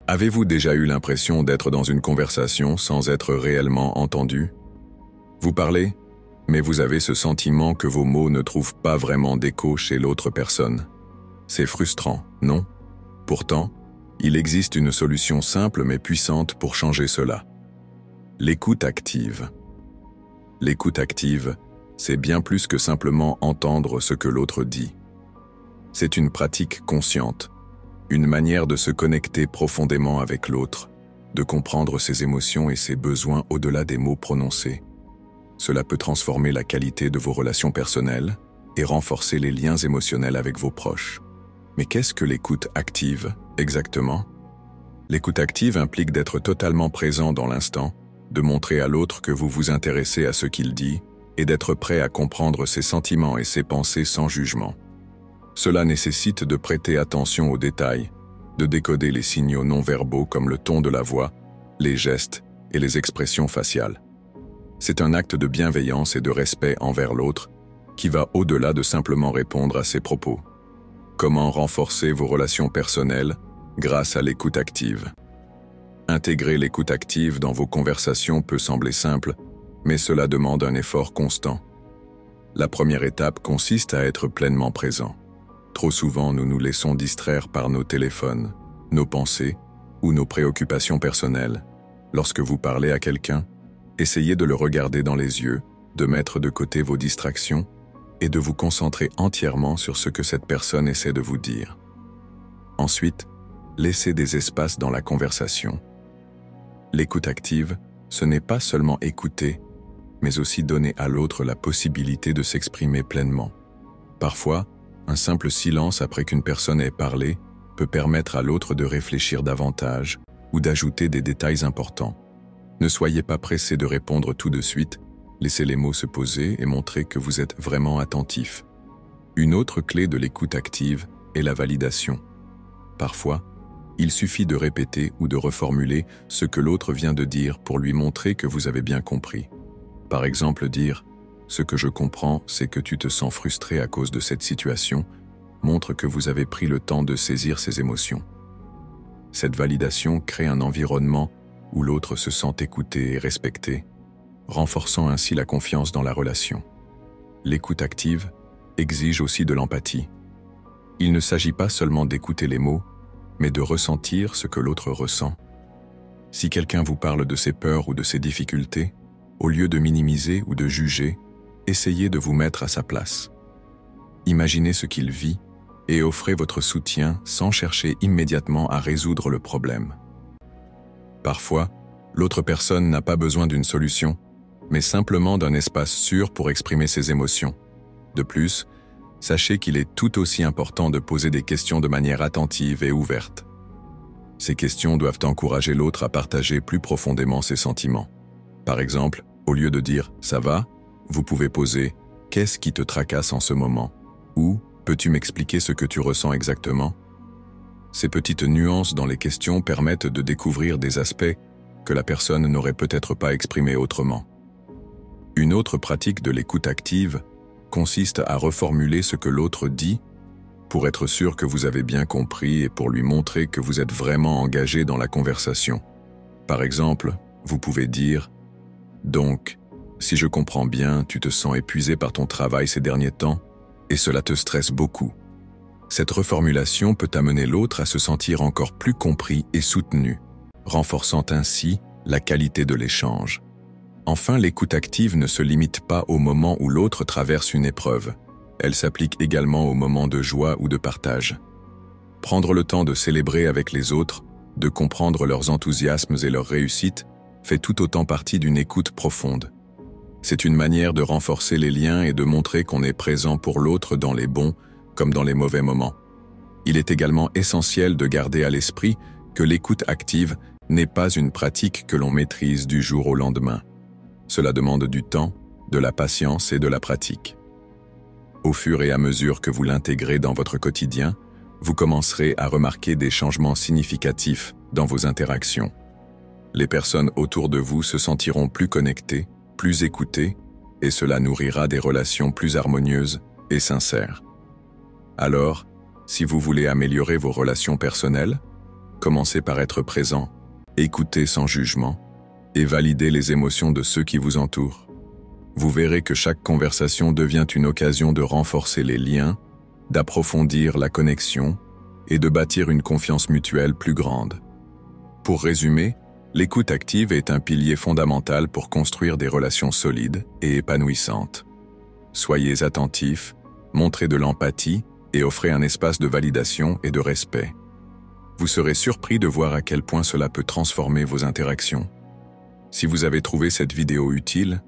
Avez-vous déjà eu l'impression d'être dans une conversation sans être réellement entendu? Vous parlez, mais vous avez ce sentiment que vos mots ne trouvent pas vraiment d'écho chez l'autre personne. C'est frustrant, non? Pourtant, il existe une solution simple mais puissante pour changer cela. L'écoute active. L'écoute active, c'est bien plus que simplement entendre ce que l'autre dit. C'est une pratique consciente, une manière de se connecter profondément avec l'autre, de comprendre ses émotions et ses besoins au-delà des mots prononcés. Cela peut transformer la qualité de vos relations personnelles et renforcer les liens émotionnels avec vos proches. Mais qu'est-ce que l'écoute active, exactement? L'écoute active implique d'être totalement présent dans l'instant, de montrer à l'autre que vous vous intéressez à ce qu'il dit et d'être prêt à comprendre ses sentiments et ses pensées sans jugement. Cela nécessite de prêter attention aux détails, de décoder les signaux non-verbaux comme le ton de la voix, les gestes et les expressions faciales. C'est un acte de bienveillance et de respect envers l'autre qui va au-delà de simplement répondre à ses propos. Comment renforcer vos relations personnelles grâce à l'écoute active? Intégrer l'écoute active dans vos conversations peut sembler simple, mais cela demande un effort constant. La première étape consiste à être pleinement présent. Trop souvent, nous nous laissons distraire par nos téléphones, nos pensées ou nos préoccupations personnelles. Lorsque vous parlez à quelqu'un, essayez de le regarder dans les yeux, de mettre de côté vos distractions et de vous concentrer entièrement sur ce que cette personne essaie de vous dire. Ensuite, laissez des espaces dans la conversation. L'écoute active, ce n'est pas seulement écouter, mais aussi donner à l'autre la possibilité de s'exprimer pleinement. Parfois, un simple silence après qu'une personne ait parlé peut permettre à l'autre de réfléchir davantage ou d'ajouter des détails importants. Ne soyez pas pressé de répondre tout de suite, laissez les mots se poser et montrer que vous êtes vraiment attentif. Une autre clé de l'écoute active est la validation. Parfois, il suffit de répéter ou de reformuler ce que l'autre vient de dire pour lui montrer que vous avez bien compris. Par exemple, dire « Ce que je comprends, c'est que tu te sens frustré à cause de cette situation » montre que vous avez pris le temps de saisir ses émotions. Cette validation crée un environnement où l'autre se sent écouté et respecté, renforçant ainsi la confiance dans la relation. L'écoute active exige aussi de l'empathie. Il ne s'agit pas seulement d'écouter les mots, mais de ressentir ce que l'autre ressent. Si quelqu'un vous parle de ses peurs ou de ses difficultés, au lieu de minimiser ou de juger, essayez de vous mettre à sa place. Imaginez ce qu'il vit et offrez votre soutien sans chercher immédiatement à résoudre le problème. Parfois, l'autre personne n'a pas besoin d'une solution, mais simplement d'un espace sûr pour exprimer ses émotions. De plus, sachez qu'il est tout aussi important de poser des questions de manière attentive et ouverte. Ces questions doivent encourager l'autre à partager plus profondément ses sentiments. Par exemple, au lieu de dire « ça va », vous pouvez poser « qu'est-ce qui te tracasse en ce moment » ou « peux-tu m'expliquer ce que tu ressens exactement ?» Ces petites nuances dans les questions permettent de découvrir des aspects que la personne n'aurait peut-être pas exprimés autrement. Une autre pratique de l'écoute active consiste à reformuler ce que l'autre dit pour être sûr que vous avez bien compris et pour lui montrer que vous êtes vraiment engagé dans la conversation. Par exemple, vous pouvez dire « Donc, si je comprends bien, tu te sens épuisé par ton travail ces derniers temps et cela te stresse beaucoup. » Cette reformulation peut amener l'autre à se sentir encore plus compris et soutenu, renforçant ainsi la qualité de l'échange. Enfin, l'écoute active ne se limite pas au moment où l'autre traverse une épreuve. Elle s'applique également aux moments de joie ou de partage. Prendre le temps de célébrer avec les autres, de comprendre leurs enthousiasmes et leurs réussites, fait tout autant partie d'une écoute profonde. C'est une manière de renforcer les liens et de montrer qu'on est présent pour l'autre dans les bons comme dans les mauvais moments. Il est également essentiel de garder à l'esprit que l'écoute active n'est pas une pratique que l'on maîtrise du jour au lendemain. Cela demande du temps, de la patience et de la pratique. Au fur et à mesure que vous l'intégrez dans votre quotidien, vous commencerez à remarquer des changements significatifs dans vos interactions. Les personnes autour de vous se sentiront plus connectées, plus écoutées, et cela nourrira des relations plus harmonieuses et sincères. Alors, si vous voulez améliorer vos relations personnelles, Commencez par être présent, écoutez sans jugement et validez les émotions de ceux qui vous entourent. Vous verrez que chaque conversation devient une occasion de renforcer les liens, d'approfondir la connexion et de bâtir une confiance mutuelle plus grande. Pour résumer, l'écoute active est un pilier fondamental pour construire des relations solides et épanouissantes. Soyez attentifs, montrez de l'empathie et offrez un espace de validation et de respect. Vous serez surpris de voir à quel point cela peut transformer vos interactions. Si vous avez trouvé cette vidéo utile,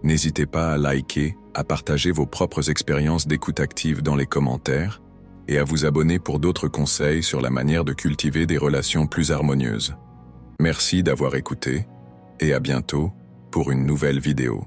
n'hésitez pas à liker, à partager vos propres expériences d'écoute active dans les commentaires et à vous abonner pour d'autres conseils sur la manière de cultiver des relations plus harmonieuses. Merci d'avoir écouté et à bientôt pour une nouvelle vidéo.